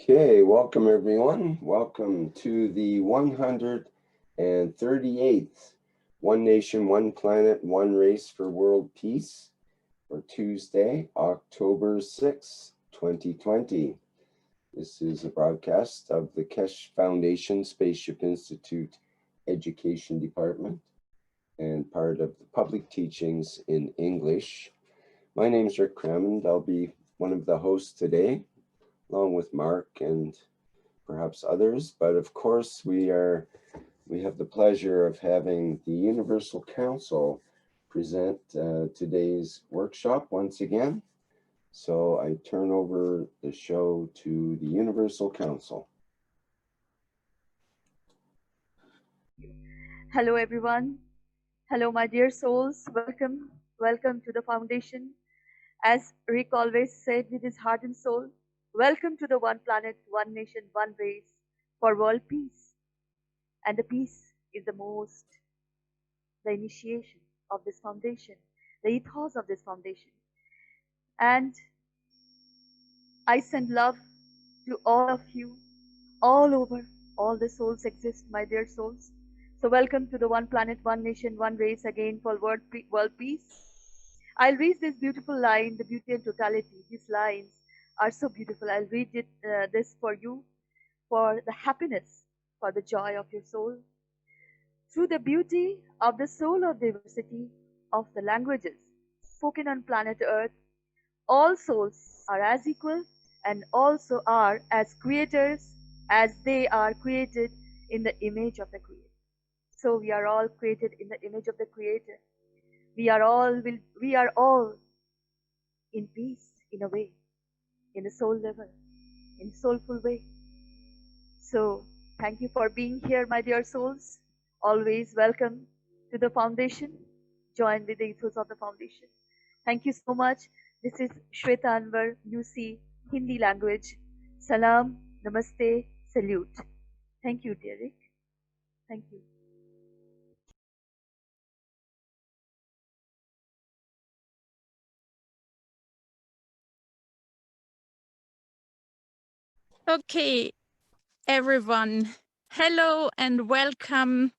Okay, welcome everyone. Welcome to the 138th One Nation, One Planet, One Race for World Peace for Tuesday, October 6, 2020. This is a broadcast of the Keshe Foundation Spaceship Institute Education Department and part of the public teachings in English. My name is Rick Crammond. I'll be one of the hosts today, along with Mark and perhaps others, but of course we have the pleasure of having the Universal Council present today's workshop once again. So I turn over the show to the Universal Council. Hello everyone. Hello my dear souls. Welcome to the foundation. As Rick always said with his heart and soul, welcome to the one planet, one nation, one race for world peace. And the peace is the initiation of this foundation, the ethos of this foundation. And I send love to all of you, all over, all the souls exist, my dear souls. So welcome to the one planet, one nation, one race again for world peace. I'll read this beautiful line, the beauty and totality. These lines are so beautiful. I'll read this for you, for the happiness, for the joy of your soul. Through the beauty of the soul of diversity of the languages spoken on planet Earth, all souls are as equal and also are as creators as they are created in the image of the Creator. So we are all created in the image of the Creator. We are all in peace, in a way, in a soul level, in a soulful way. So thank you for being here, my dear souls. Always welcome to the foundation. Join with the ethos of the foundation. Thank you so much. This is Shweta Anwar, UC, Hindi language. Salam, Namaste, Salute. Thank you, Derek. Thank you. Okay, everyone. Hello and welcome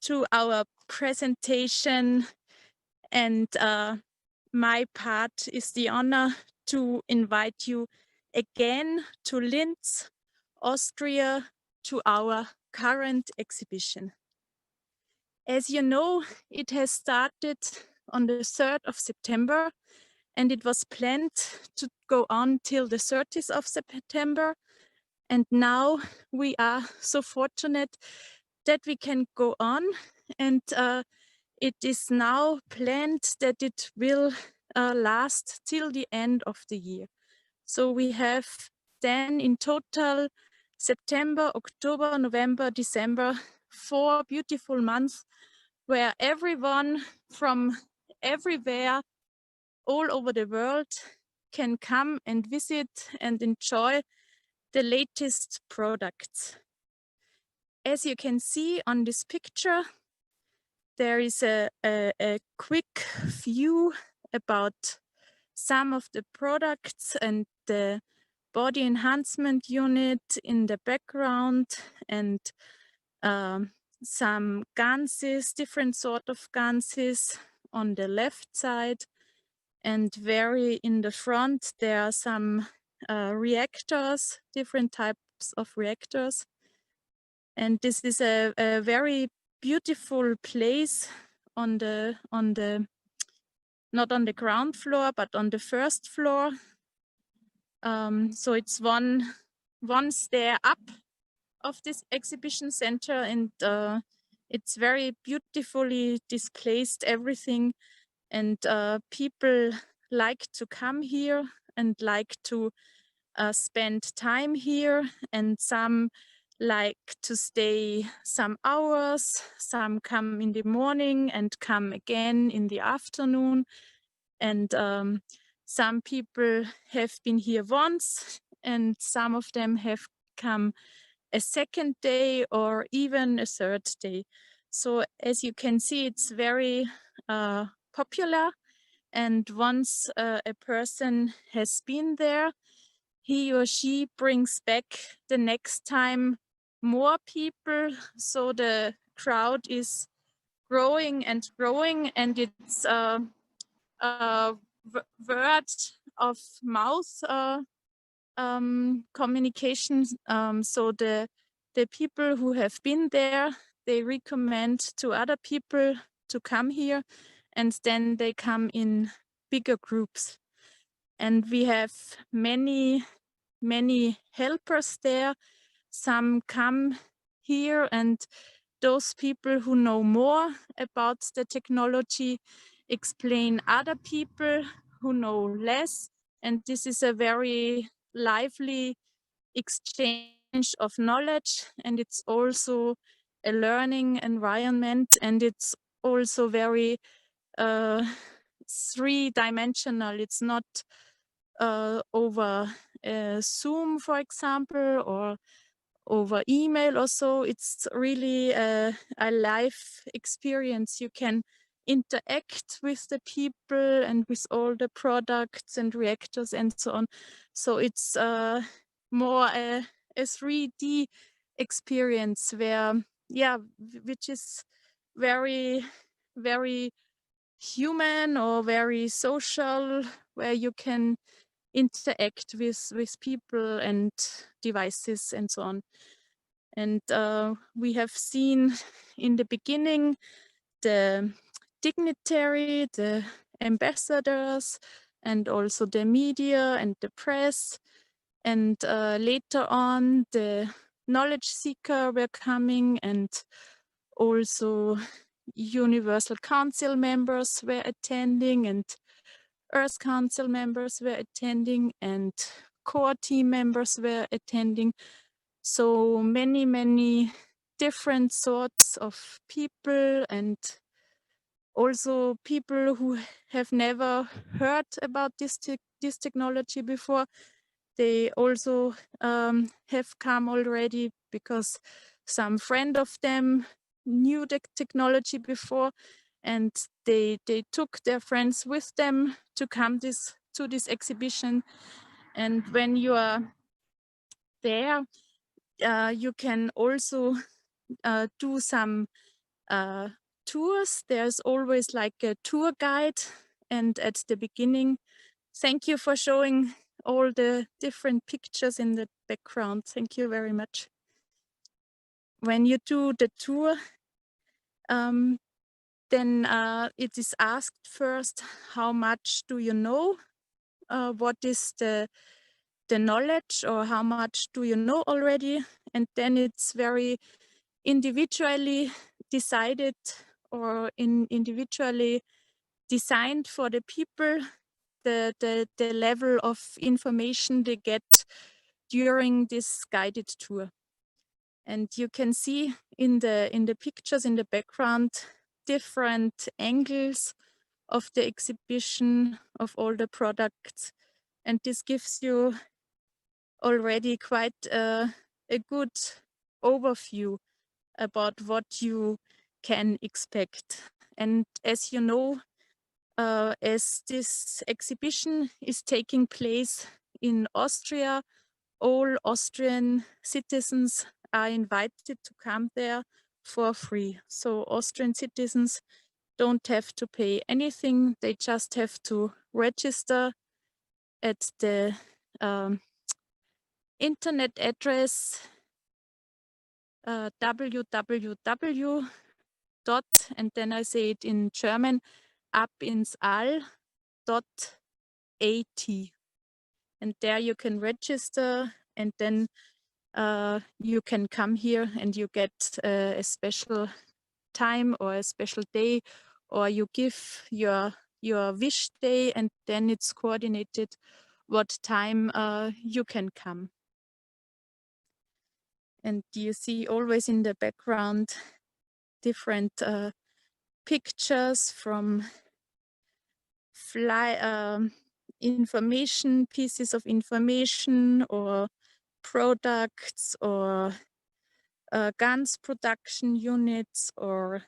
to our presentation. And my part is the honor to invite you again to Linz, Austria, to our current exhibition. As you know, it has started on the 3rd of September, and it was planned to go on till the 30th of September. And now we are so fortunate that we can go on, and it is now planned that it will last till the end of the year. So we have then in total September, October, November, December, 4 beautiful months where everyone from everywhere all over the world can come and visit and enjoy the latest products. As you can see on this picture, there is a quick view about some of the products and the body enhancement unit in the background, and some ganses, different sort of ganses on the left side. And very in the front, there are some reactors, different types of reactors. And this is a very beautiful place on the not on the ground floor, but on the first floor. So it's one stair up of this exhibition center, and it's very beautifully displaced, everything. And people like to come here and like to spend time here, and some like to stay some hours, some come in the morning and come again in the afternoon. And some people have been here once, and some of them have come a second day or even a third day. So as you can see, it's very popular. And once a person has been there, he or she brings back the next time more people, so the crowd is growing and growing, and it's word of mouth communications. So the people who have been there, they recommend to other people to come here, and then they come in bigger groups. And we have many helpers there. Some come here, and those people who know more about the technology explain other people who know less. And this is a very lively exchange of knowledge, and it's also a learning environment, and it's also very three-dimensional. It's not over Zoom, for example, or over email or so. It's really a live experience. You can interact with the people and with all the products and reactors and so on. So it's more a 3D experience where, yeah, which is very human or very social, where you can interact with people and devices and so on. And we have seen in the beginning the dignitary, the ambassadors, and also the media and the press. And later on, the knowledge seeker were coming, and also Universal Council members were attending, and Earth Council members were attending, and core team members were attending. So many different sorts of people, and also people who have never heard about this technology before. They also have come already because some friend of them knew the technology before, and they took their friends with them to come to this exhibition. And when you are there, you can also do some tours. There's always like a tour guide, and at the beginning, thank you for showing all the different pictures in the background. Thank you very much. When you do the tour, then it is asked first, how much do you know? What is the knowledge, or how much do you know already? And then it's very individually decided, or individually designed for the people, the level of information they get during this guided tour. And you can see in the pictures in the background different angles of the exhibition, of all the products, and this gives you already quite a good overview about what you can expect. And as you know, as this exhibition is taking place in Austria, all Austrian citizens are invited to come there for free. So Austrian citizens don't have to pay anything. They just have to register at the internet address www. And then I say it in German, abinsall.at. And there you can register, and then you can come here and you get a special time or a special day, or you give your wish day, and then it's coordinated what time you can come. And you see always in the background different pictures from information, pieces of information, or products, or guns production units, or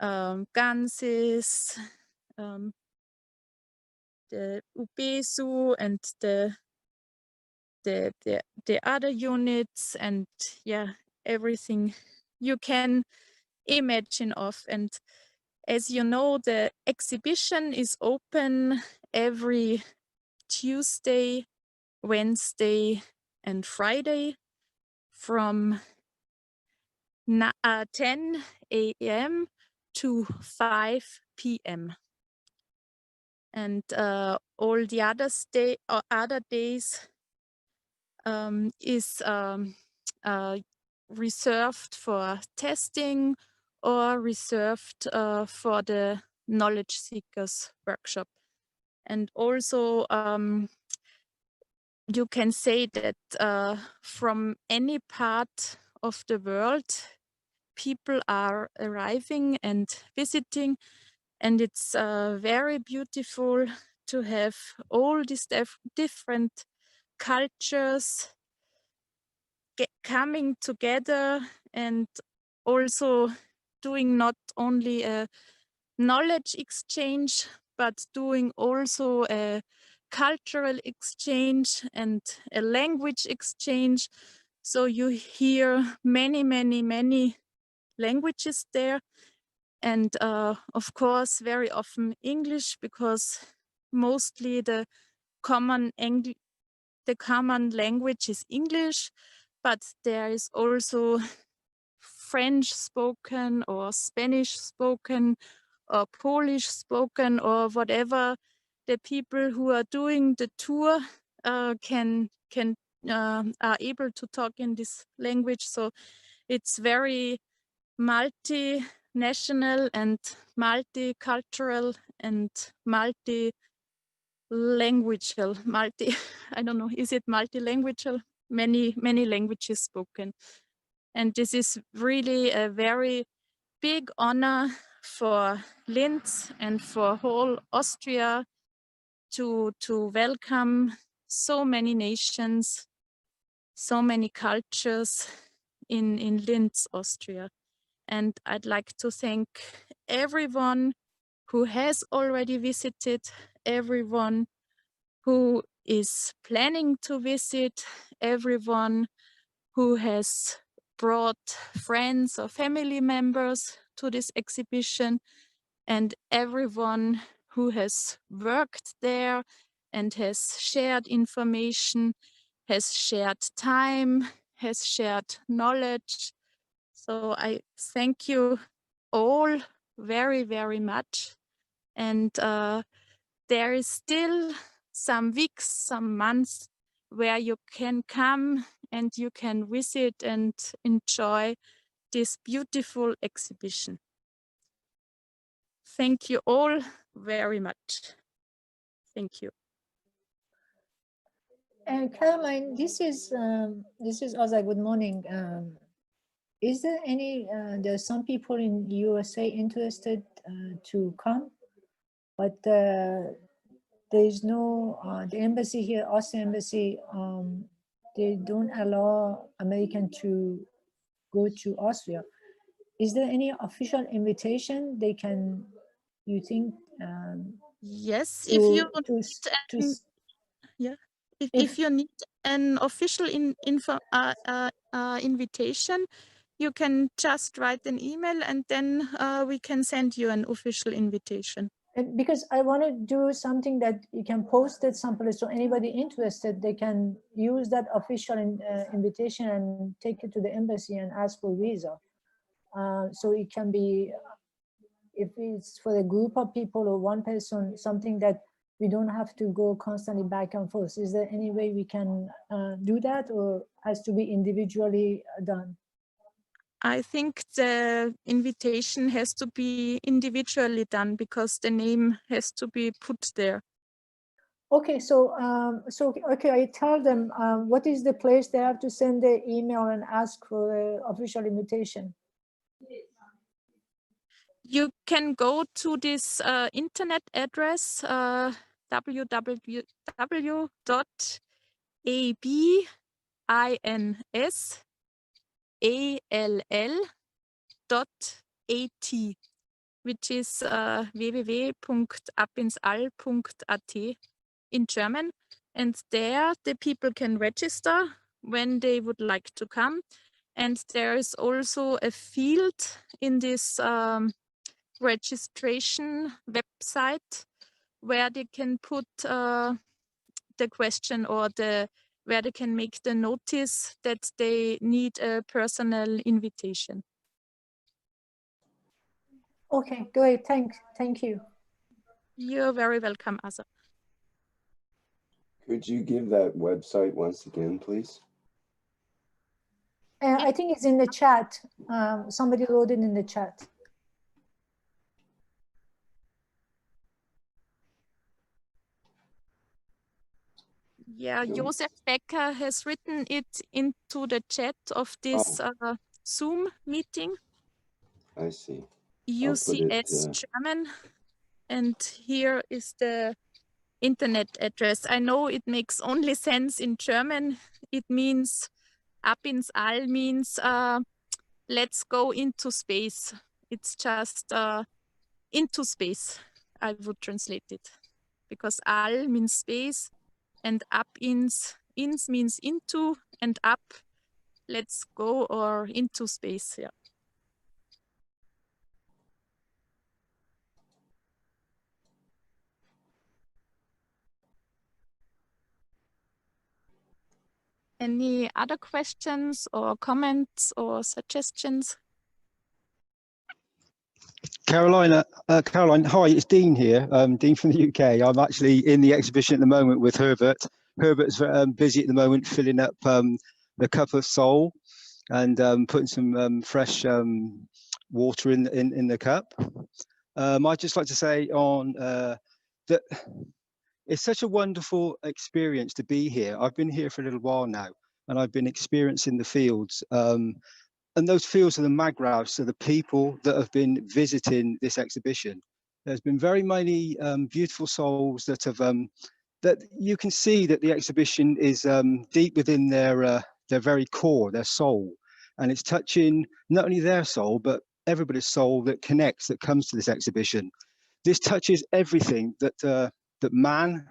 ganses, the ubesu and the the other units, and yeah, everything you can imagine of. And as you know, the exhibition is open every Tuesday, Wednesday, and Friday from 10 a.m. to 5 p.m. And all the other days is reserved for testing or reserved for the knowledge seekers workshop. And also you can say that from any part of the world, people are arriving and visiting, and it's very beautiful to have all these different cultures coming together, and also doing not only a knowledge exchange, but doing also a cultural exchange and a language exchange. So you hear many languages there. And of course, very often English, because mostly the common language is English, but there is also French spoken or Spanish spoken or Polish spoken, or whatever the people who are doing the tour are able to talk in this language. So it's very multinational and multicultural and multi-languageal. I don't know, is it multilanguageal? Many languages spoken. And this is really a very big honor for Linz and for whole Austria to welcome so many nations, so many cultures in Linz, Austria. And I'd like to thank everyone who has already visited, everyone who is planning to visit, everyone who has brought friends or family members to this exhibition, and everyone who has worked there and has shared information, has shared time, has shared knowledge. So I thank you all very much. And there is still some weeks, some months where you can come and you can visit and enjoy this beautiful exhibition. Thank you all very much. Thank you. And Caroline, this is Ozzy. Good morning. Is there any? There's some people in USA interested to come, but there is no. The embassy here, Austrian embassy, they don't allow American to go to Austria. Is there any official invitation they can? You think? Yes, if you if you need an official invitation, you can just write an email, and then we can send you an official invitation. Because I want to do something that you can post it someplace, so anybody interested, they can use that official invitation and take it to the embassy and ask for visa. So it can be, if it's for a group of people or one person, something that we don't have to go constantly back and forth. Is there any way we can do that, or has to be individually done? I think the invitation has to be individually done, because the name has to be put there. Okay, so okay, I tell them what is the place they have to send the email and ask for the official invitation. You can go to this internet address, www.abinsall.at, which is www.abinsall.at in German. And there the people can register when they would like to come. And there is also a field in this registration website where they can put the question or where they can make the notice that they need a personal invitation. Okay, great. Thank you. You're very welcome, Asa. Could you give that website once again, please? I think it's in the chat. Somebody wrote it in the chat. Yeah, Josef Becker has written it into the chat of this Zoom meeting. I see. UCS German, and here is the internet address. I know it makes only sense in German. It means ab ins All means let's go into space. It's just into space, I would translate it, because All means space and ab ins means into, and up, let's go or into space. Yeah. Any other questions or comments or suggestions? Caroline, hi, it's Dean here, Dean from the UK. I'm actually in the exhibition at the moment with Herbert. Herbert's busy at the moment filling up the cup of soul and putting some fresh water in the cup. I'd just like to say that it's such a wonderful experience to be here. I've been here for a little while now, and I've been experiencing the fields. And those fields are the magravs, so the people that have been visiting this exhibition. There's been very many beautiful souls that have that you can see that the exhibition is deep within their very core, their soul, and it's touching not only their soul but everybody's soul that connects, that comes to this exhibition. This touches everything that that man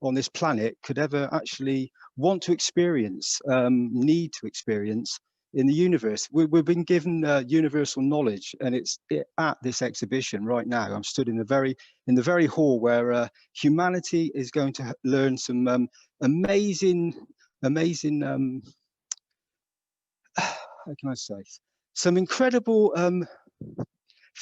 on this planet could ever actually want to experience, need to experience in the universe. We've been given universal knowledge, and it's at this exhibition right now. I'm stood in the very hall where humanity is going to learn some amazing how can I say, some incredible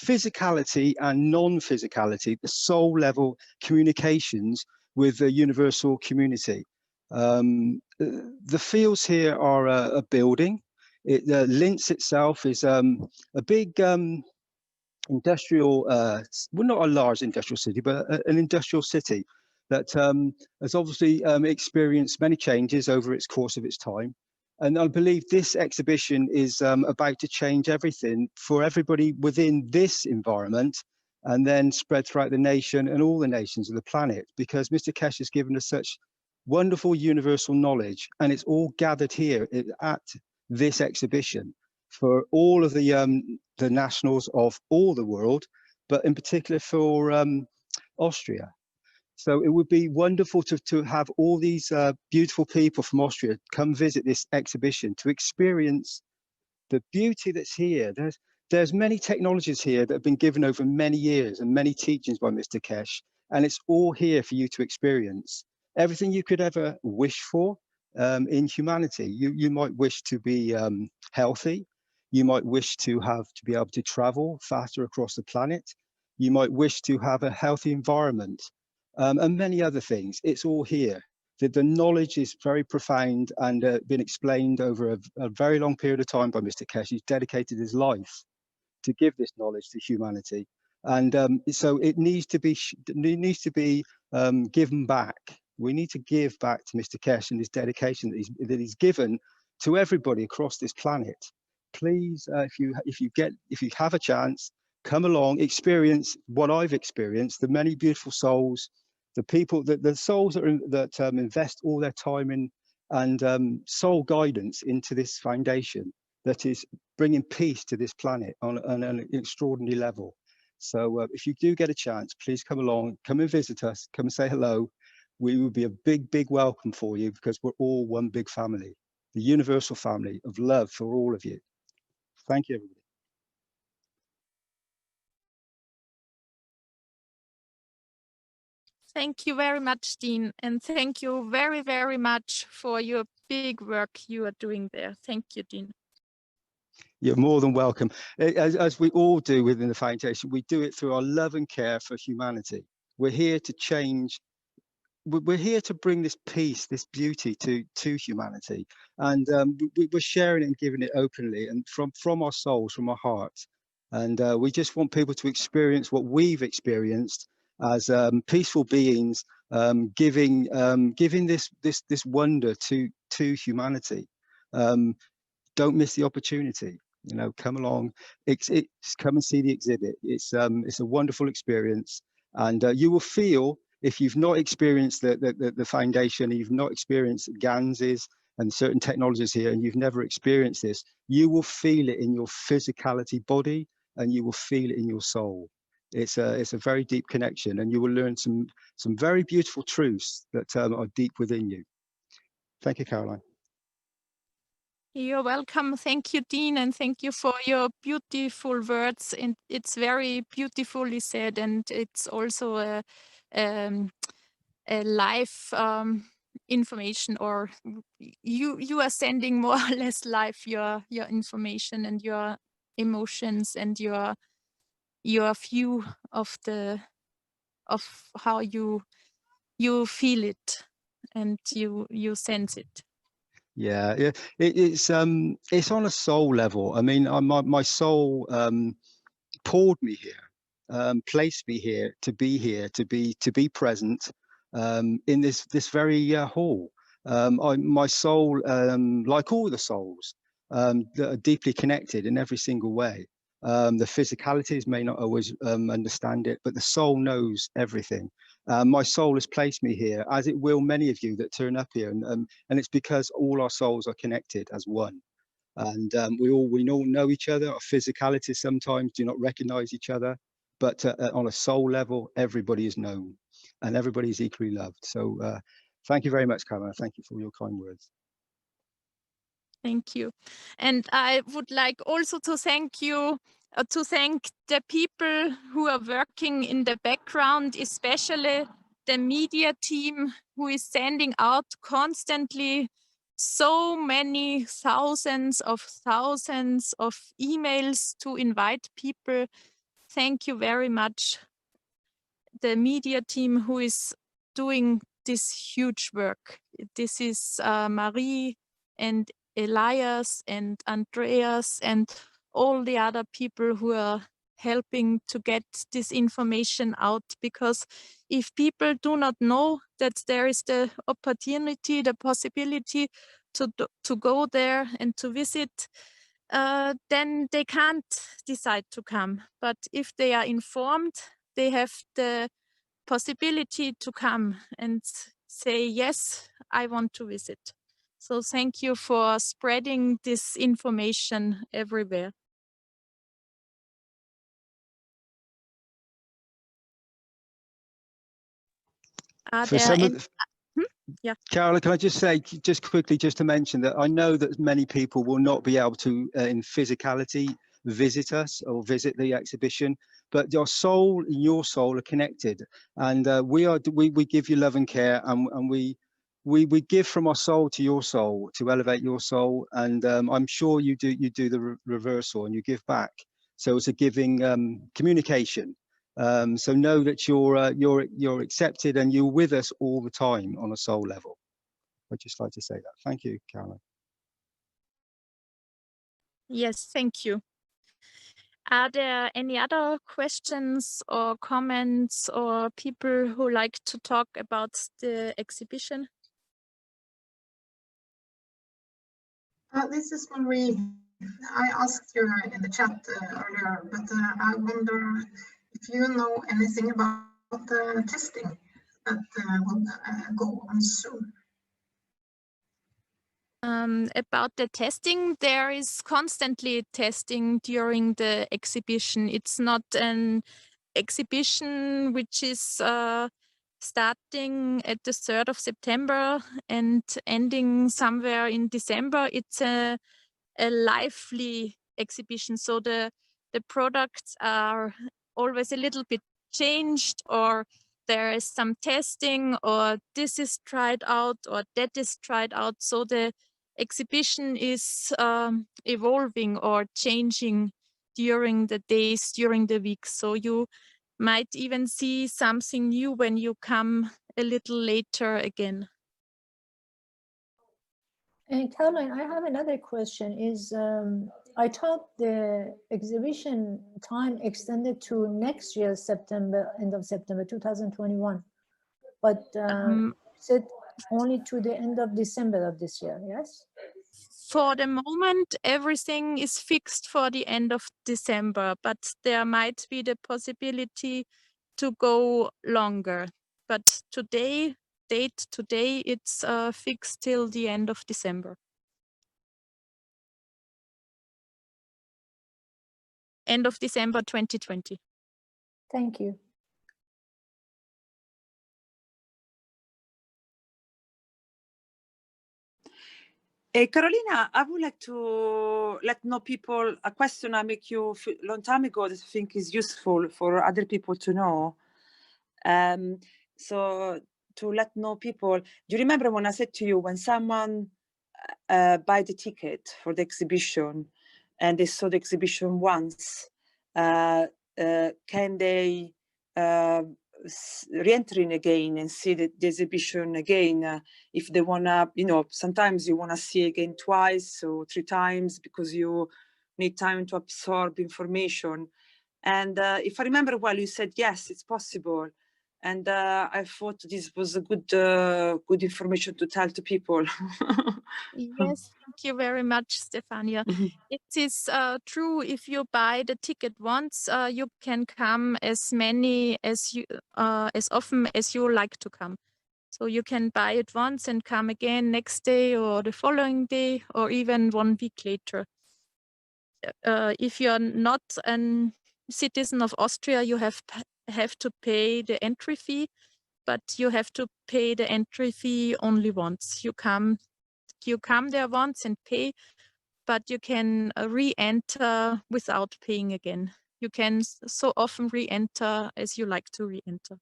physicality and non-physicality, the soul level communications with the universal community. The fields here are a building. Linz itself is a big industrial, well, not a large industrial city, but an industrial city that has obviously experienced many changes over its course of its time. And I believe this exhibition is about to change everything for everybody within this environment, and then spread throughout the nation and all the nations of the planet, because Mr. Keshe has given us such wonderful universal knowledge, and it's all gathered here at this exhibition for all of the nationals of all the world, but in particular for Austria. So it would be wonderful to have all these beautiful people from Austria come visit this exhibition to experience the beauty that's here. There's many technologies here that have been given over many years and many teachings by Mr. Keshe, and it's all here for you to experience. Everything you could ever wish for in humanity. You might wish to be healthy. You might wish to be able to travel faster across the planet. You might wish to have a healthy environment. And many other things. It's all here. The knowledge is very profound and been explained over a very long period of time by Mr. Keshe. He's dedicated his life to give this knowledge to humanity, and so it needs to be given back. We need to give back to Mr. Keshe and his dedication that he's given to everybody across this planet. Please, if you have a chance, come along, experience what I've experienced. The many beautiful souls. The people, the souls that invest all their time in and soul guidance into this foundation that is bringing peace to this planet on an extraordinary level. So if you do get a chance, please come along, come and visit us, come and say hello. we would be a big, big welcome for you, because we're all one big family, the universal family of love for all of you. Thank you, everybody. Thank you very much, Dean, and thank you very, very much for your big work you are doing there. Thank you, Dean. You're more than welcome. As we all do within the foundation, we do it through our love and care for humanity. We're here to change. We're here to bring this peace, this beauty to humanity, and we're sharing it and giving it openly and from our souls, from our hearts. And we just want people to experience what we've experienced as peaceful beings, giving this wonder to humanity. Don't miss the opportunity. You know, come along. Just come and see the exhibit. It's a wonderful experience, and you will feel, if you've not experienced the foundation, you've not experienced Ganses and certain technologies here, and you've never experienced this, you will feel it in your physicality body, and you will feel it in your soul. It's a very deep connection, and you will learn some very beautiful truths that are deep within you. Thank you, Caroline. You're welcome. Thank you, Dean, and thank you for your beautiful words. And it's very beautifully said, and it's also a live information, or you are sending more or less live your information and your emotions and your view of how you feel it and you sense it. Yeah, it's on a soul level. I mean, my soul poured me here, placed me here, to be present in this very hall. My soul, like all the souls, that are deeply connected in every single way. The physicalities may not always understand it, but the soul knows everything. My soul has placed me here, as it will many of you that turn up here, and it's because all our souls are connected as one. And we all know each other. Our physicalities sometimes do not recognize each other, but on a soul level, everybody is known and everybody is equally loved. So thank you very much, Caroline. Thank you for your kind words. Thank you. And I would like also to thank you, to thank the people who are working in the background, especially the media team who is sending out constantly so many thousands of emails to invite people. Thank you very much. The media team who is doing this huge work. This is Marie and Elias and Andreas and all the other people who are helping to get this information out, because if people do not know that there is the opportunity, the possibility to go there and to visit, then they can't decide to come. But if they are informed, they have the possibility to come and say, yes, I want to visit. So thank you for spreading this information everywhere. Are For there some any... of the, Caroline, can I just say, just quickly, just to mention that I know that many people will not be able to, in physicality, visit us or visit the exhibition, but your soul and your soul are connected, and we give you love and care, and we give from our soul to your soul to elevate your soul, and I'm sure you do the reversal and you give back. So it's a giving communication. So know that you're accepted and you're with us all the time on a soul level. I'd just like to say that. Thank you, Caroline. Yes, thank you. Are there any other questions or comments or people who like to talk about the exhibition? This is Marie. I asked you in the chat earlier, but I wonder if you know anything about the testing that will go on soon. About the testing, there is constantly testing during the exhibition. It's not an exhibition which is starting at the 3rd of September and ending somewhere in December. It's a lively exhibition, so the products are always a little bit changed, or there is some testing, or this is tried out, or that is tried out. So the exhibition is evolving or changing during the days, during the week. So you might even see something new when you come a little later again. And Caroline, I have another question. I thought the exhibition time extended to next year, September, end of September 2021, but said only to the end of December of this year, yes? For the moment, everything is fixed for the end of December, but there might be the possibility to go longer. But today, it's fixed till the end of December. End of December 2020. Thank you. Carolina, I would like to let know people a question I make you a long time ago that I think is useful for other people to know. So to let know people, do you remember when I said to you, when someone buy the ticket for the exhibition and they saw the exhibition once, can they re-entering again and see the exhibition again if they wanna, sometimes you wanna see again twice or 3 times because you need time to absorb information. And if I remember well, you said yes, it's possible. And I thought this was a good information to tell to people. Yes, thank you very much, Stefania. It is true. If you buy the ticket once, you can come as often as you like to come. So you can buy it once and come again next day or the following day or even 1 week later. If you're not a citizen of Austria, you have to pay the entry fee, but you have to pay the entry fee only once. You come there once and pay, but you can re-enter without paying again. You can so often re-enter as you like to re-enter.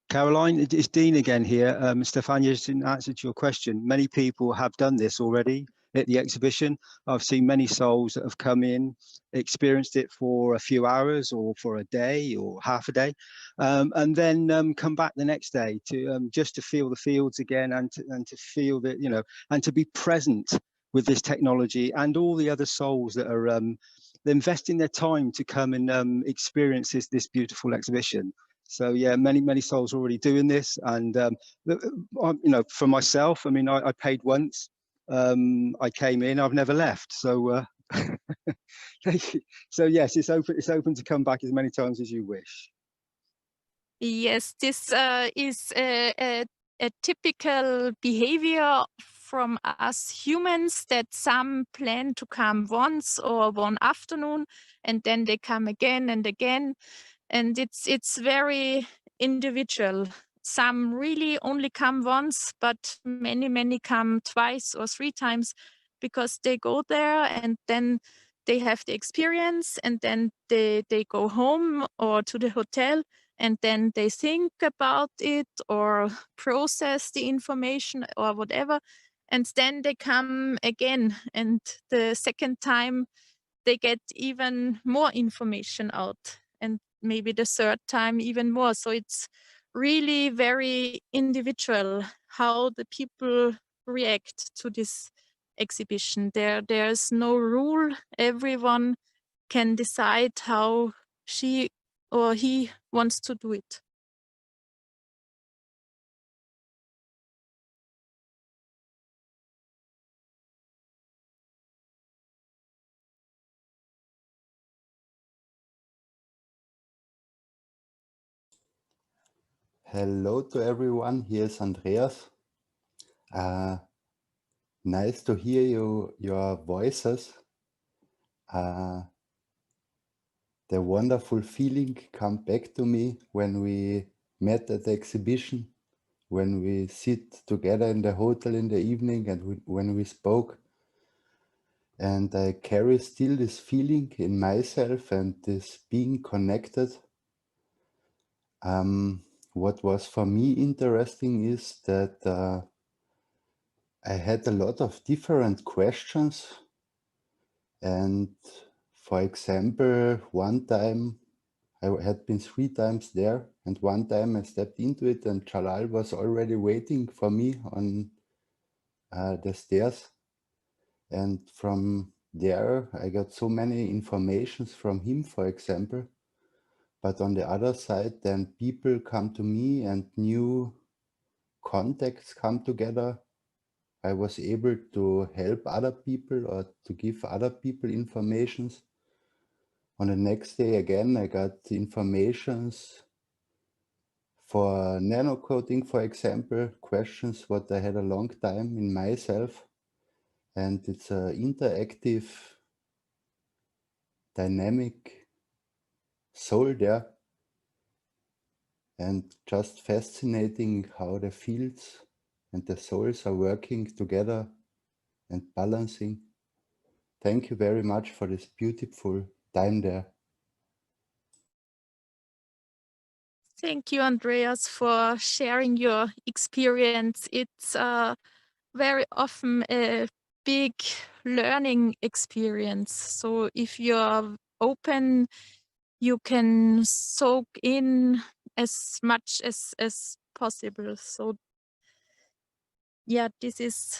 Caroline, it's Dean again here. Stefania just didn't answer to your question. Many people have done this already at the exhibition. I've seen many souls that have come in, experienced it for a few hours or for a day or half a day, and then come back the next day to just to feel the fields again and to feel that, and to be present with this technology and all the other souls that are investing their time to come and experience this beautiful exhibition. So yeah, many souls are already doing this, and for myself, I mean, I paid once. I came in, I've never left. So so yes, it's open to come back as many times as you wish. Yes, this is a typical behavior from us humans, that some plan to come once or one afternoon and then they come again and again. And it's very individual. Some really only come once, but many come twice or 3 times because they go there and then they have the experience and then they go home or to the hotel and then they think about it or process the information or whatever. And then they come again, and the second time they get even more information out, and maybe the third time even more. So it's really very individual how the people react to this exhibition. There's no rule. Everyone can decide how she or he wants to do it. Hello to everyone. Here's Andreas. Nice to hear your voices. The the wonderful feeling come back to me when we met at the exhibition, when we sit together in the hotel in the evening and when we spoke. And I carry still this feeling in myself and this being connected. What was for me interesting is that I had a lot of different questions. And for example, one time I had been 3 times there, and one time I stepped into it and Jalal was already waiting for me on the stairs. And from there, I got so many informations from him, for example. But on the other side, then people come to me and new contacts come together. I was able to help other people or to give other people informations. On the next day again, I got informations for nanocoding, for example, questions what I had a long time in myself. And it's an interactive, dynamic soul there. And just fascinating how the fields and the souls are working together and balancing. Thank you very much for this beautiful time there. Thank you, Andreas, for sharing your experience. It's very often a big learning experience. So if you're open, you can soak in as much as possible. So yeah, this is,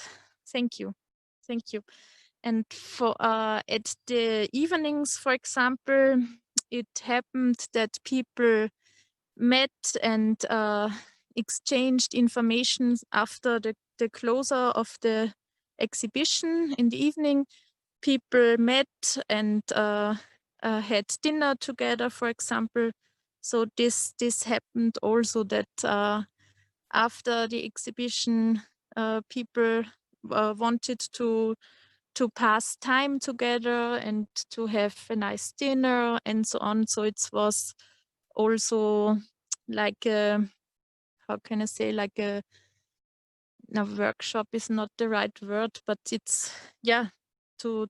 thank you. Thank you. And for at the evenings, for example, it happened that people met and exchanged information after the closure of the exhibition in the evening. People met and had dinner together, for example. So this happened also that after the exhibition, people wanted to pass time together and to have a nice dinner and so on. So it was also like a, how can I say, like a workshop is not the right word, but it's, yeah, to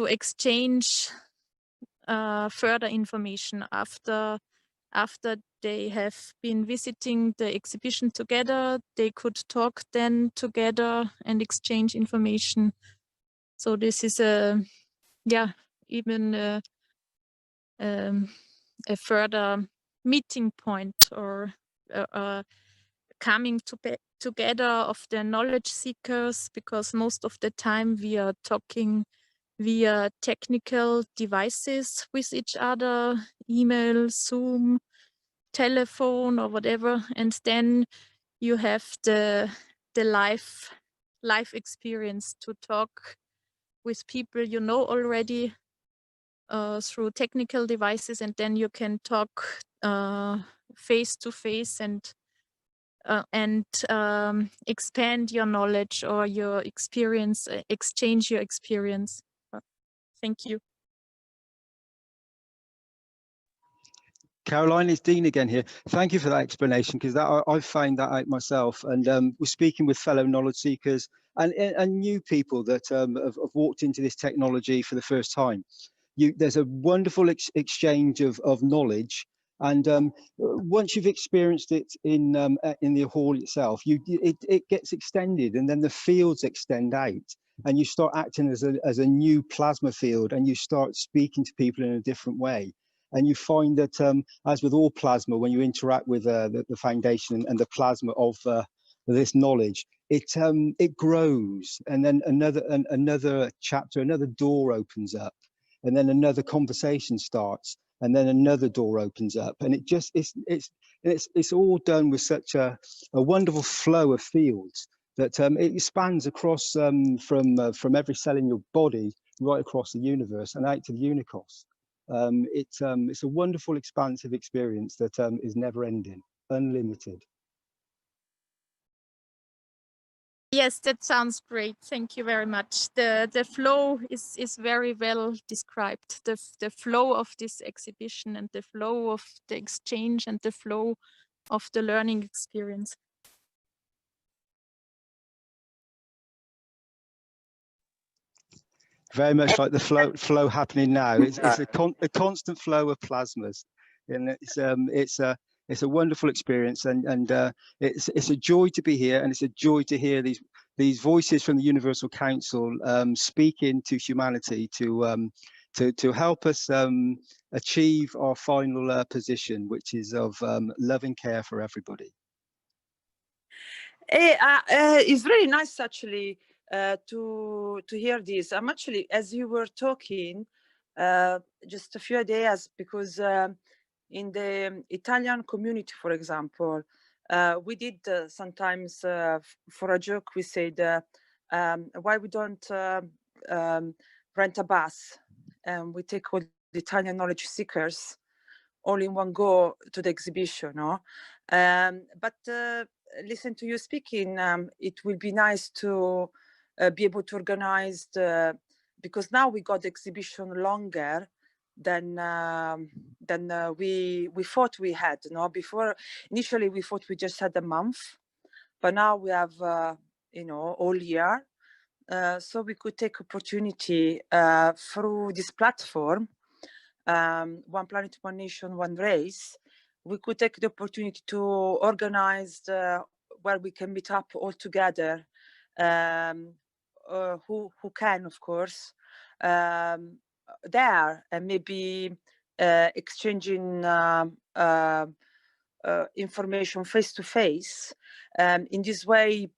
exchange further information after they have been visiting the exhibition together. They could talk then together and exchange information. So this is a, yeah, even a further meeting point or coming together of the knowledge seekers, because most of the time we are talking via technical devices with each other, email, Zoom, telephone or whatever, and then you have the live experience to talk with people you know already through technical devices, and then you can talk face to face and expand your knowledge or your experience, exchange your experience. Thank you. Caroline, it's Dean again here. Thank you for that explanation, because I've found that out myself. And we're speaking with fellow knowledge seekers and new people that have walked into this technology for the first time. There's a wonderful exchange of knowledge. And once you've experienced it in the hall itself, it gets extended, and then the fields extend out, and you start acting as a new plasma field, and you start speaking to people in a different way. And you find that, as with all plasma, when you interact with the foundation and the plasma of this knowledge, it grows, and then another chapter, another door opens up, and then another conversation starts, and then another door opens up, and it's all done with such a wonderful flow of fields that it spans across from every cell in your body right across the universe and out to the unicos. It's a wonderful, expansive experience that is never ending, unlimited. Yes, that sounds great. Thank you very much. The flow is very well described. The flow of this exhibition and the flow of the exchange and the flow of the learning experience. Very much like the flow happening now. It's a constant flow of plasmas, and it's a wonderful experience, and it's a joy to be here, and it's a joy to hear these voices from the Universal Council speaking to humanity to help us achieve our final position, which is of love and care for everybody. It's really nice actually to hear this. I'm actually, as you were talking, just a few ideas, because in the Italian community, for example, we did sometimes for a joke, we said, why we don't rent a bus and we take all the Italian knowledge seekers all in one go to the exhibition, no? But listen to you speaking, it will be nice to be able to organize because now we got the exhibition longer than we thought we had. No, before initially we thought we just had a month, but now we have all year, so we could take opportunity through this platform. One Planet, One Nation, One Race, we could take the opportunity to organize where we can meet up all together, who can, of course, there, and maybe exchanging information face to face. In this way,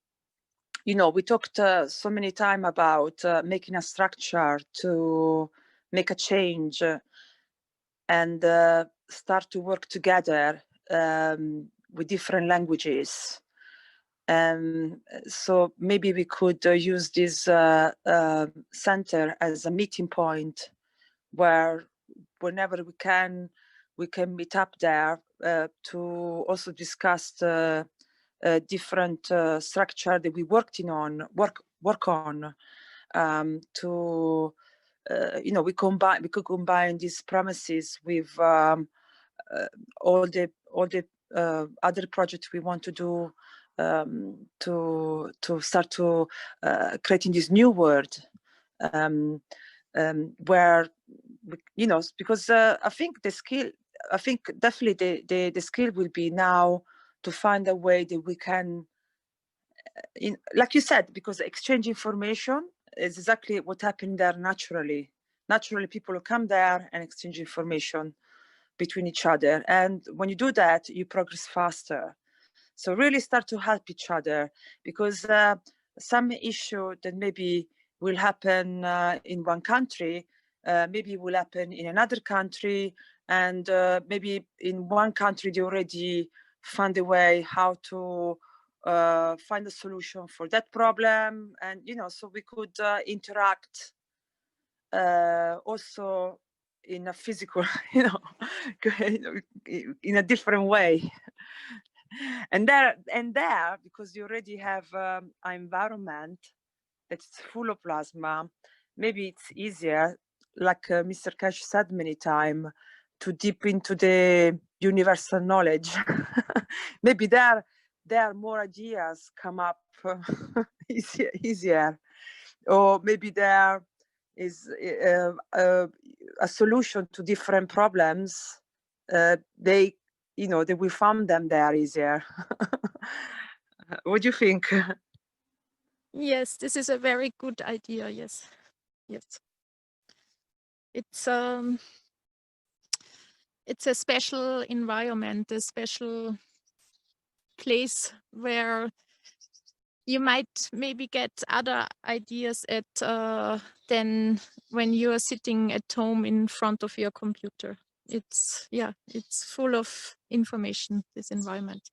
we talked so many times about making a structure to make a change and start to work together with different languages. So maybe we could use this center as a meeting point where whenever we can meet up there to also discuss the different structure that we work on to we could combine these premises with all the other projects we want to do to start to creating this new world where because I think definitely the skill will be now to find a way that we can, like you said, because exchange information is exactly what happened there naturally. Naturally, people will come there and exchange information between each other. And when you do that, you progress faster. So really start to help each other, because some issue that maybe will happen in one country, maybe will happen in another country. And maybe in one country, they already found a way how to find a solution for that problem. And, so we could interact also in a physical, in a different way. And there, because you already have an environment that's full of plasma, maybe it's easier, like Mr. Keshe said many times, to dip into the universal knowledge. Maybe there are more ideas come up easier, or maybe there is a solution to different problems. They we found them there easier. What do you think? Yes, this is a very good idea. Yes. It's a special environment, a special place where you might maybe get other ideas than when you are sitting at home in front of your computer. It's full of information, this environment.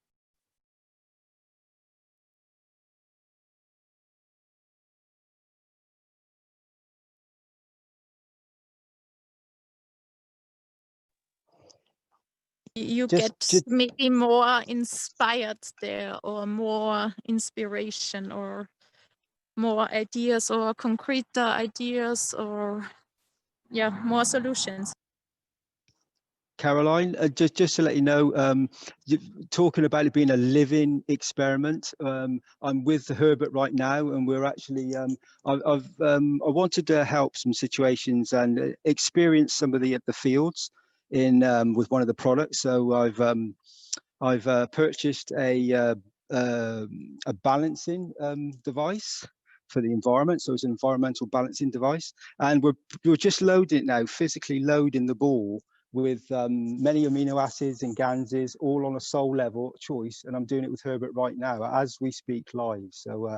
You get maybe more inspired there, or more inspiration, or more ideas or concrete ideas or yeah, more solutions. Caroline, just to let you know, talking about it being a living experiment, I'm with Herbert right now, and we're actually, I wanted to help some situations and experience some of the fields in with one of the products. So I've purchased a balancing device for the environment. So it's an environmental balancing device, and we're just loading it now, physically loading the ball with many amino acids and ganses, all on a soul level choice. And I'm doing it with Herbert right now as we speak live. So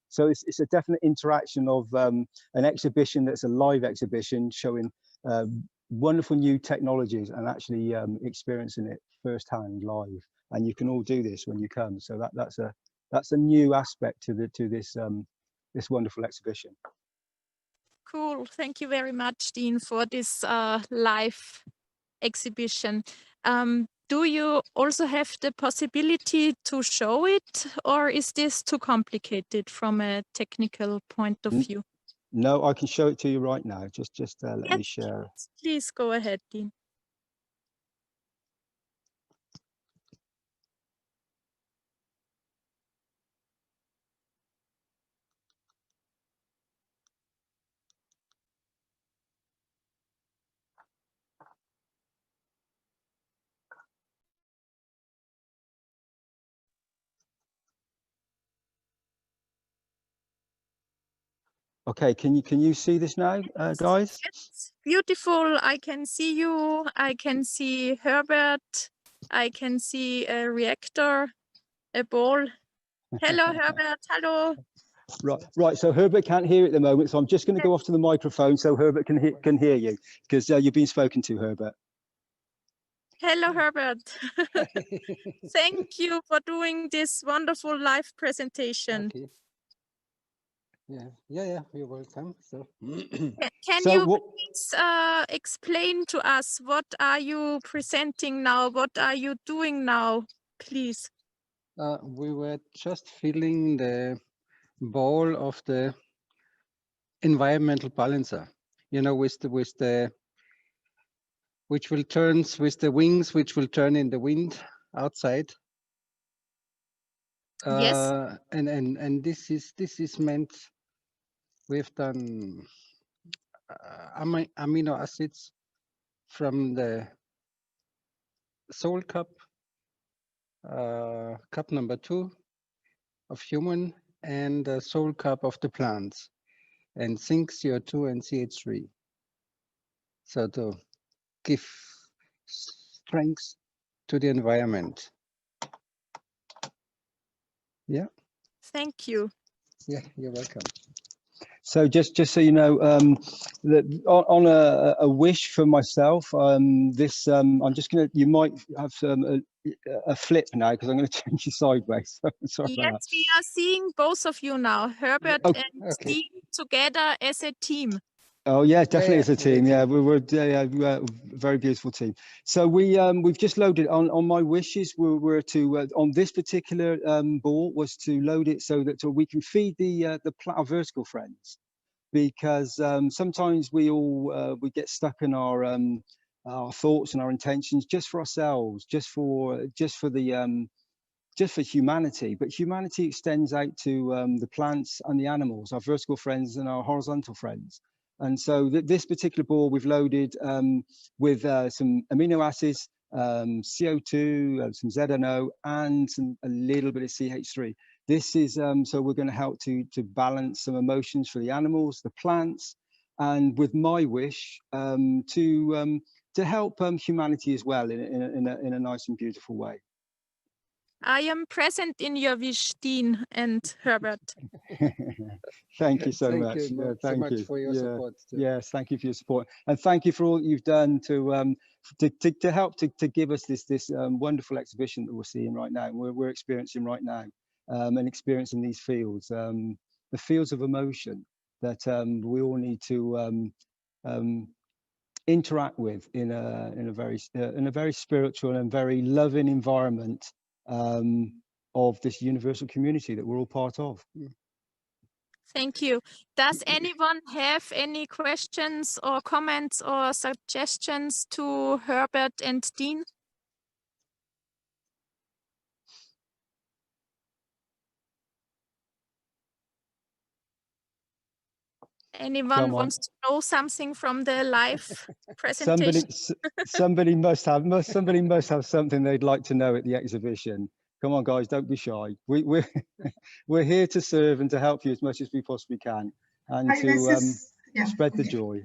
so it's a definite interaction of an exhibition that's a live exhibition showing wonderful new technologies and actually experiencing it firsthand live. And you can all do this when you come. So that's a new aspect to this this wonderful exhibition. Cool. Thank you very much, Dean, for this live exhibition. Do you also have the possibility to show it, or is this too complicated from a technical point of view? No, I can show it to you right now. Just let Yes, me share. please go ahead, Dean. Okay, can you see this now, guys? Yes, beautiful. I can see you. I can see Herbert. I can see a reactor, a ball. Hello, Herbert. Hello. Right. So Herbert can't hear at the moment, so I'm just going to go off to the microphone so Herbert can hear you, because you've been spoken to, Herbert. Hello, Herbert. Thank you for doing this wonderful live presentation. Okay. Yeah, you're welcome. So, Can So you what? please explain to us what are you presenting now? What are you doing now, please? we were just filling the ball of the environmental balancer, you know, with the which will turns with the wings, which will turn in the wind outside. Yes. And this is meant. We've done amino acids from the soul cup, cup number 2 of human, and the soul cup of the plants, and zinc, CO2, and CH3. So to give strength to the environment. Yeah. Thank you. Yeah, you're welcome. So just so you know, that on a wish for myself, this I'm just gonna. You might have a flip now because I'm going to change you sideways. Sorry about Yes, we are seeing both of you now, Herbert that. and Dean, together as a team. Oh yeah, definitely as a team. we're Yeah, we're a very beautiful team. So we've just loaded on my wishes were to on this particular ball was to load it so that we can feed our vertical friends, because sometimes we get stuck in our thoughts and our intentions just for ourselves, just for humanity, but humanity extends out to the plants and the animals, our vertical friends and our horizontal friends. And so this particular ball we've loaded with some amino acids, CO2, some ZNO, and a little bit of CH3. This is so we're going to help to balance some emotions for the animals, the plants, and with my wish to help humanity as well in a nice and beautiful way. I am present in your wish, Dean and Herbert. Thank you so Thank much. you Thank so much you for your support. Too. Yes, thank you for your support, and thank you for all you've done to help to give us this wonderful exhibition that we're seeing right now, we're experiencing right now, and experiencing these fields, the fields of emotion that we all need to interact with in a very spiritual and very loving environment of this universal community that we're all part of. Thank you. Does anyone have any questions or comments or suggestions to Herbert and Dean? Anyone wants to know something from the live presentation? Somebody must have something they'd like to know at the exhibition. Come on, guys, don't be shy. We're here to serve and to help you as much as we possibly can, and spread the joy.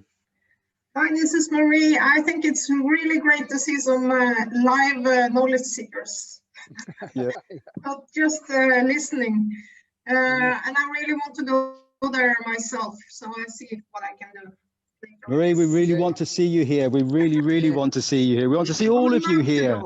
Hi, this is Marie. I think it's really great to see some live knowledge seekers. Yeah. Not just listening. And I really want to go there myself, so I see what I can do. Marie, we really want to see you here. We really want to see you here. We want to see all of you here.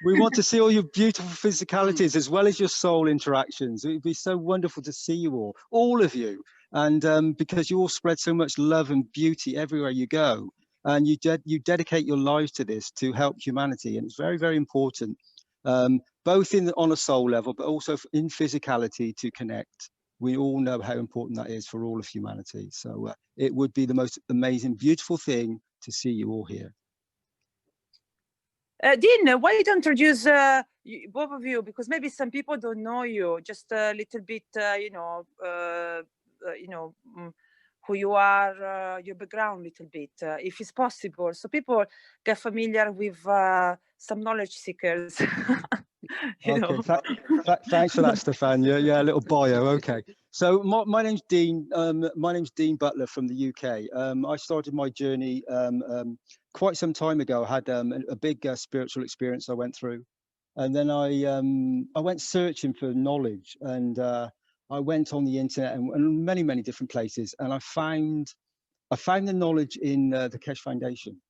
We want to see all your beautiful physicalities as well as your soul interactions. It would be so wonderful to see you all of you. And because you all spread so much love and beauty everywhere you go. And you dedicate your lives to this to help humanity. And it's very important, both on a soul level, but also in physicality to connect. We all know how important that is for all of humanity. So it would be the most amazing, beautiful thing to see you all here. Dean, why don't you introduce both of you? Because maybe some people don't know you. Just a little bit, who you are, your background, a little bit, if it's possible, so people get familiar with some knowledge seekers. Thanks for that, Stefan. Yeah, a little bio. Okay. So my name's Dean. My name's Dean Butler from the UK. I started my journey quite some time ago. I had a big spiritual experience I went through, and then I went searching for knowledge, and I went on the internet and many different places, and I found the knowledge in the Keshe Foundation.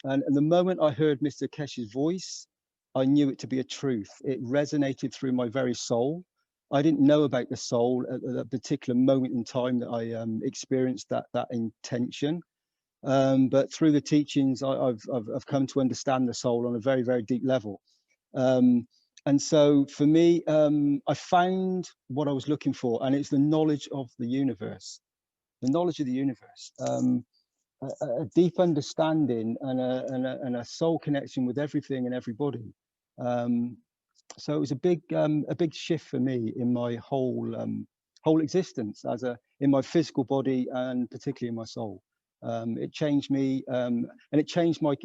And the moment I heard Mr. Keshe's voice, I knew it to be a truth. It resonated through my very soul. I didn't know about the soul at a particular moment in time that I experienced that intention. But through the teachings, I've come to understand the soul on a very deep level. And so for me, I found what I was looking for, and it's the knowledge of the universe. The knowledge of the universe. A deep understanding and a soul connection with everything and everybody. So it was a big shift for me in my whole existence in my physical body and particularly in my soul. It changed me and it changed my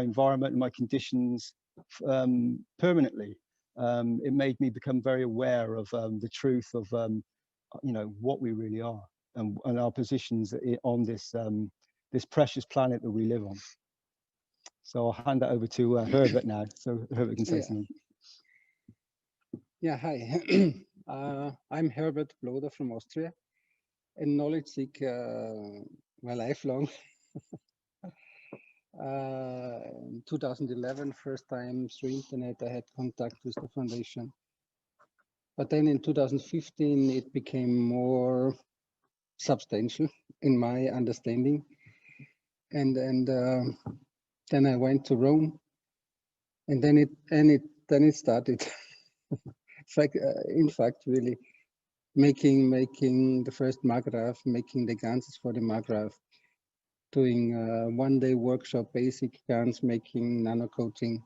environment and my conditions permanently. It made me become very aware of the truth of what we really are and our positions on this precious planet that we live on. So I'll hand that over to Herbert now, so Herbert can say something. Yeah, hi. I'm Herbert Bloder from Austria, a knowledge seeker lifelong. In 2011, first time through internet, I had contact with the foundation. But then in 2015, it became more substantial in my understanding. And then I went to Rome, and then it started. In fact, really making the first Margraph, making the Ganses for the Margraph, doing one-day workshop, basic GANs, making nano coating.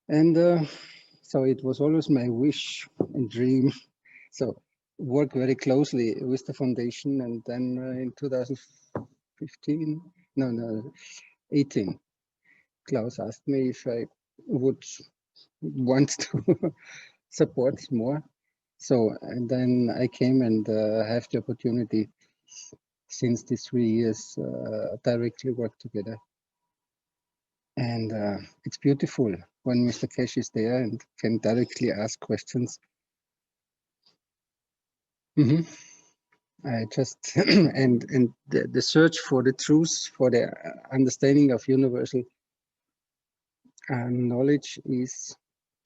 And so it was always my wish and dream. So work very closely with the foundation. And then in 2018, Klaus asked me if I would want to support more. So, and then I came and have the opportunity since these 3 years directly work together. And it's beautiful when Mr. Keshe is there and can directly ask questions. I just, and the search for the truth, for the understanding of universal knowledge is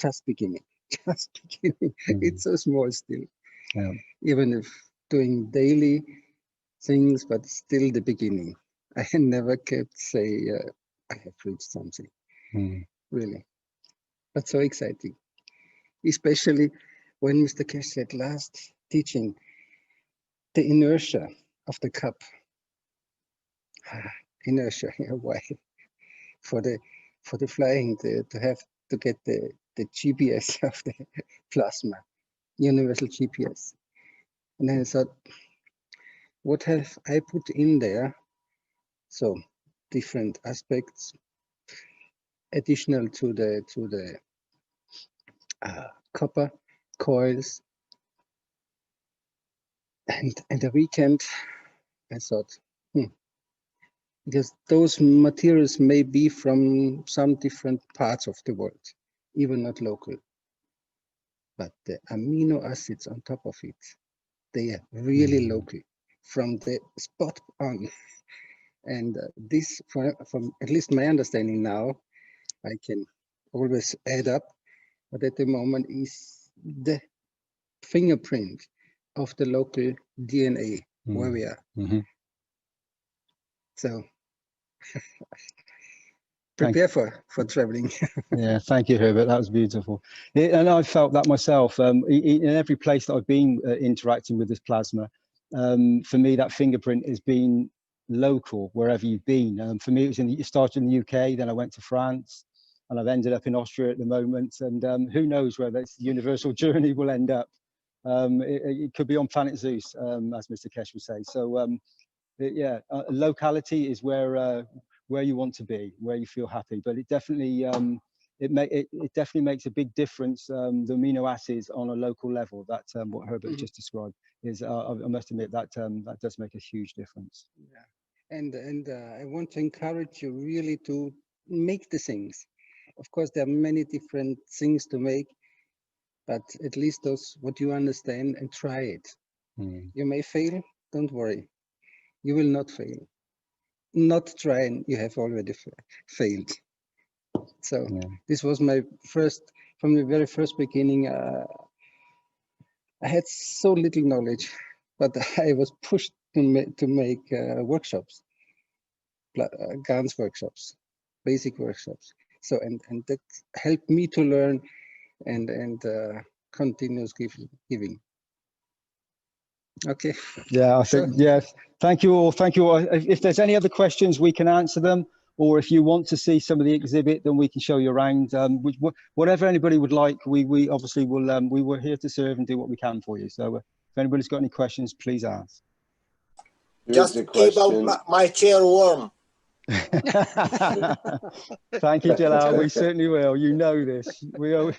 just beginning. Just beginning. It's so small still. Yeah. Even if doing daily things, but still the beginning. I never could say I have reached something, really. But so exciting, especially when Mr. Keshe said last teaching, the inertia of the cup. Inertia, why? For the flying, to have to get the GPS of the plasma, universal GPS. And then I thought, what have I put in there? So different aspects, additional to the copper coils. And the weekend, I thought, because those materials may be from some different parts of the world, even not local. But the amino acids on top of it, they are really local, from the spot on. And this, from at least my understanding now, I can always add up, but at the moment is the fingerprint of the local DNA where we are. So prepare for traveling. Yeah, thank you, Herbert. That was beautiful. And I felt that myself. In every place that I've been interacting with this plasma, for me, that fingerprint has been local wherever you've been. For me, it started in the UK, then I went to France, and I've ended up in Austria at the moment. And who knows where this universal journey will end up. It could be on planet Zeus, as Mr. Keshe would say. So yeah, locality is where you want to be, where you feel happy. But it definitely it definitely makes a big difference. The amino acids on a local level. That's what Herbert just described. Is I must admit that that does make a huge difference. Yeah, and I want to encourage you really to make the things. Of course, there are many different things to make, but at least those what you understand, and try it. You may fail. Don't worry. You will not fail. Not try, and you have already failed. So this was my first, from the very first beginning. I had so little knowledge, but I was pushed to make workshops, GANs workshops, basic workshops. So and that helped me to learn and continuous giving. Okay. Yeah, I think, yes. Thank you all. Thank you all. If there's any other questions, we can answer them. Or if you want to see some of the exhibit, then we can show you around. Whatever anybody would like, we obviously will. We were here to serve and do what we can for you. So if anybody's got any questions, please ask. Just keep my chair warm. Thank you, Jalal. We certainly will. You know this.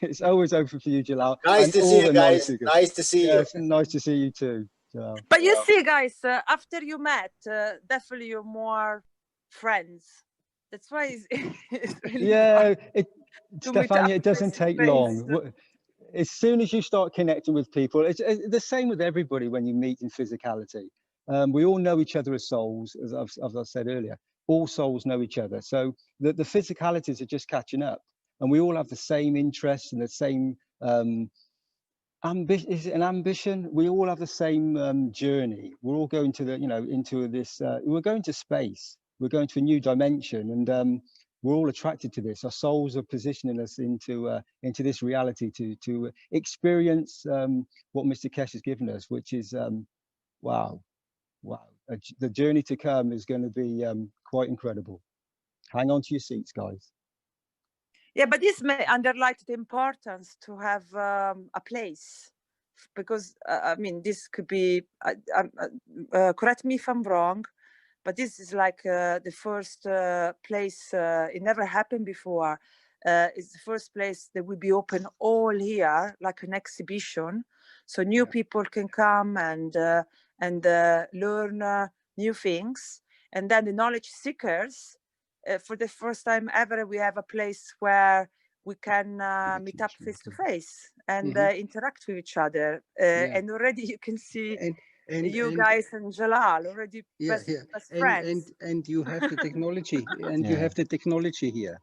It's always open for you, Jalal. Nice to see you guys. Nice to see you. Nice to see you too, Jalal. But you see, guys, after you met, definitely you're more friends. That's why it's really Stefania, it doesn't take long. As soon as you start connecting with people, it's the same with everybody when you meet in physicality. We all know each other as souls, as I said earlier. All souls know each other. So the physicalities are just catching up. And we all have the same interests and the same ambition. Is it an ambition? We all have the same journey. We're all going to into this, we're going to space. We're going to a new dimension, and we're all attracted to this. Our souls are positioning us into this reality to experience what Mr. Keshe has given us, which is wow. The journey to come is going to be quite incredible. Hang on to your seats, guys. Yeah, but this may underline the importance to have a place, because I mean, this could be. Correct me if I'm wrong, but this is like the first place. It never happened before. It's the first place that will be open all year, like an exhibition, so new people can come and learn new things. And then the knowledge seekers, for the first time ever, we have a place where we can meet up face to face and interact with each other. And already you can see. And you guys and Jalal already best friends. And you have the technology, and you have the technology here.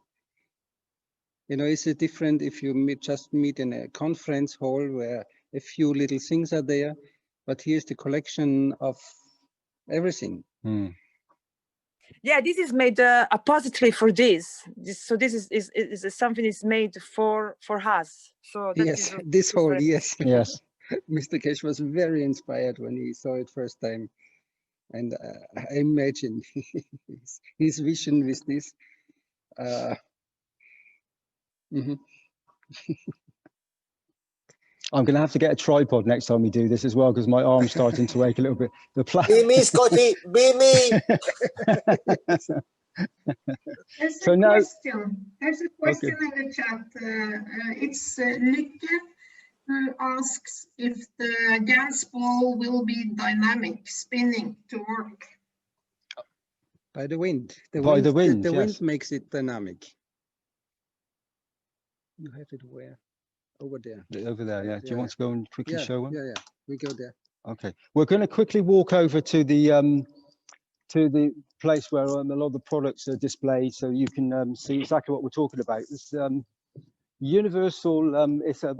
You know, it's different if you just meet in a conference hall where a few little things are there, but here's the collection of everything. Yeah, this is made appositely for this. So this is something is made for us. So that yes, this whole yes. Mr. Keshe was very inspired when he saw it first time. And I imagine his vision with this. Mhm. I'm going to have to get a tripod next time we do this as well, because my arm's starting to ache a little bit. The Be me, Scotty, be me. There's So a now- question. There's a question Okay. in the chat. It's Lykke who asks if the gas ball will be dynamic, spinning to work. By the wind. By the wind, The wind yes. makes it dynamic. You have it where? Over there. Over there, yeah. Do you Yeah, want to go and quickly Yeah, show them? yeah. We go there. Okay. We're going to quickly walk over to the place where a lot of the products are displayed, so you can see exactly what we're talking about. It's universal. It's a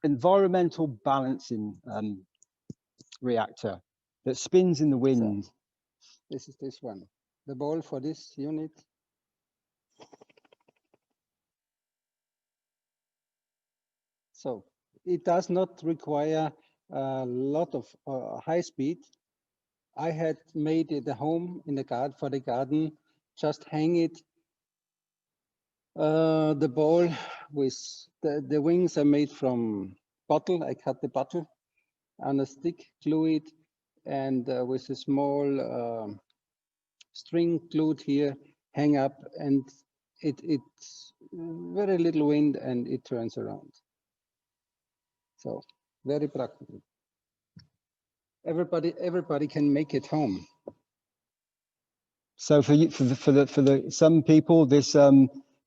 environmental balancing reactor that spins in the wind. This is this one. The ball for this unit. So it does not require a lot of high speed. I had made it a home in the garden for the garden. Just hang it. The ball with the wings are made from bottle. I cut the bottle on a stick, glue it, and with a small string glued here, hang up, and it's very little wind and it turns around. So very practical. Everybody can make it home. So for some people, this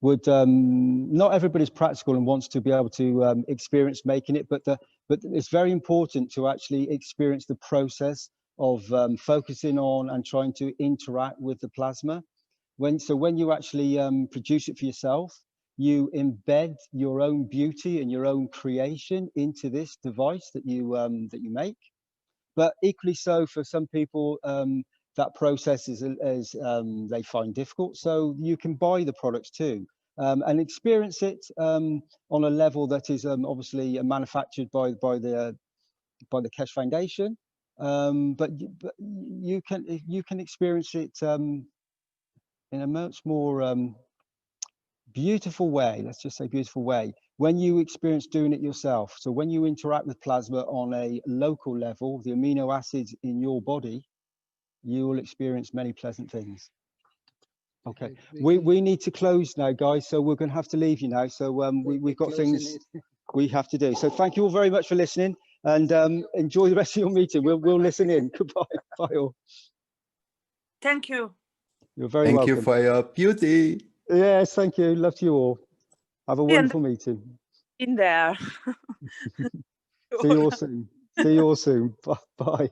would not everybody's practical and wants to be able to experience making it, but it's very important to actually experience the process of focusing on and trying to interact with the plasma. When you actually produce it for yourself, you embed your own beauty and your own creation into this device that you make. But equally so for some people, that process is they find difficult. So you can buy the products too and experience it on a level that is obviously manufactured by the Keshe Foundation. But you can experience it in a much more beautiful way. Let's just say beautiful way when you experience doing it yourself. So when you interact with plasma on a local level, the amino acids in your body, you will experience many pleasant things. Okay, we need to close now, guys, so we're going to have to leave you now. So we've got things we have to do. So thank you all very much for listening, and enjoy the rest of your meeting. We'll listen in. Goodbye. Bye all. Thank you. You're very welcome. Thank you for your beauty. Yes, thank you. Love to you all. Have a wonderful meeting. In there. See you all soon. See you all soon. Bye. Bye.